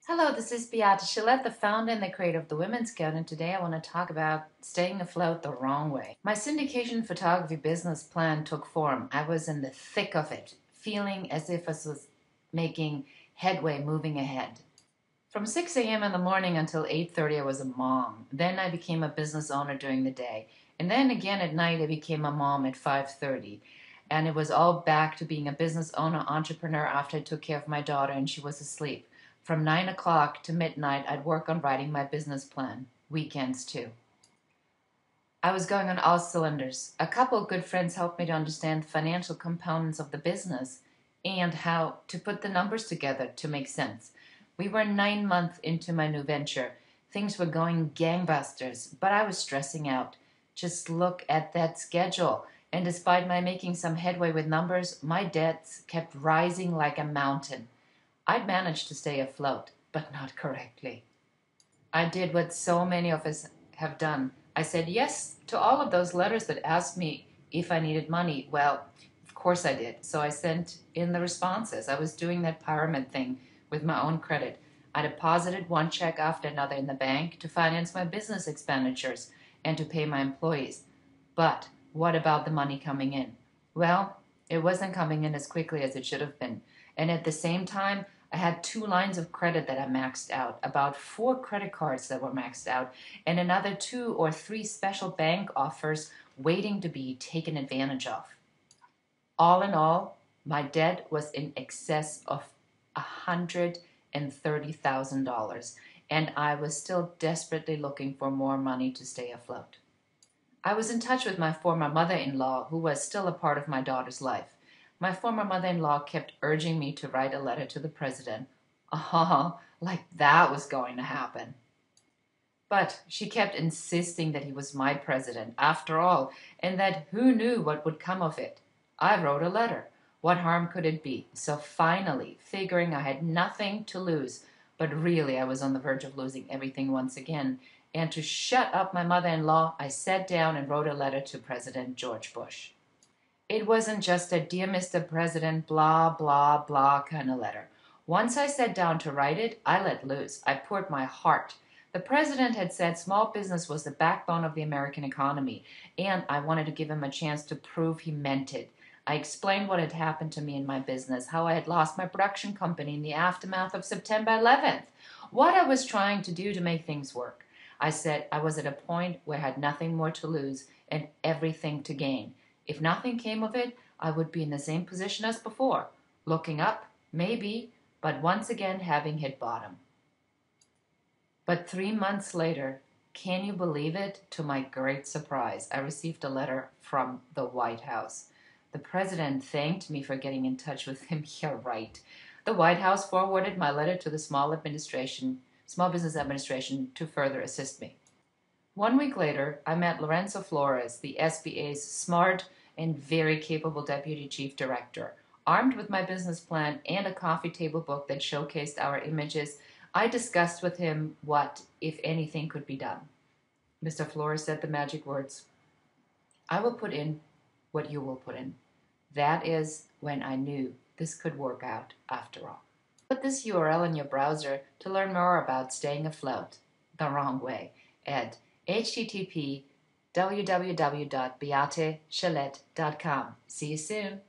Hello, this is Beate Gillette, the founder and the creator of the Women's Code, and today I want to talk about staying afloat the wrong way. My syndication photography business plan took form. I was in the thick of it, feeling as if I was making headway, moving ahead. From 6 a.m. in the morning until 8:30, I was a mom. Then I became a business owner during the day. And then again at night, I became a mom at 5:30. And it was all back to being a business owner, entrepreneur after I took care of my daughter and she was asleep. From 9 o'clock to midnight, I'd work on writing my business plan. Weekends too. I was going on all cylinders. A couple of good friends helped me to understand the financial components of the business and how to put the numbers together to make sense. We were 9 months into my new venture. Things were going gangbusters, but I was stressing out. Just look at that schedule. And despite my making some headway with numbers, my debts kept rising like a mountain. I'd managed to stay afloat, but not correctly. I did what so many of us have done. I said yes to all of those letters that asked me if I needed money. Well, of course I did. So I sent in the responses. I was doing that pyramid thing with my own credit. I deposited one check after another in the bank to finance my business expenditures and to pay my employees. But what about the money coming in? Well, it wasn't coming in as quickly as it should have been. And at the same time, I had 2 lines of credit that I maxed out, about 4 credit cards that were maxed out, and another 2 or 3 special bank offers waiting to be taken advantage of. All in all, my debt was in excess of $130,000, and I was still desperately looking for more money to stay afloat. I was in touch with my former mother-in-law, who was still a part of my daughter's life. My former mother-in-law kept urging me to write a letter to the president. Like that was going to happen. But she kept insisting that he was my president, after all, and that who knew what would come of it. I wrote a letter. What harm could it be? So finally, figuring I had nothing to lose, but really I was on the verge of losing everything once again, and to shut up my mother-in-law, I sat down and wrote a letter to President George Bush. It wasn't just a "Dear Mr. President, blah, blah, blah" kind of letter. Once I sat down to write it, I let loose. I poured my heart. The president had said small business was the backbone of the American economy, and I wanted to give him a chance to prove he meant it. I explained what had happened to me in my business, how I had lost my production company in the aftermath of September 11th, what I was trying to do to make things work. I said I was at a point where I had nothing more to lose and everything to gain. If nothing came of it, I would be in the same position as before, looking up, maybe, but once again having hit bottom. But 3 months later, can you believe it? To my great surprise, I received a letter from the White House. The president thanked me for getting in touch with him. You're right. The White House forwarded my letter to the Small Business Administration to further assist me. 1 week later, I met Lorenzo Flores, the SBA's smart and very capable Deputy Chief Director. Armed with my business plan and a coffee table book that showcased our images, I discussed with him what, if anything, could be done. Mr. Flores said the magic words, "I will put in what you will put in." That is when I knew this could work out after all. Put this URL in your browser to learn more about staying afloat the wrong way at http://www.beategillette.com. See you soon.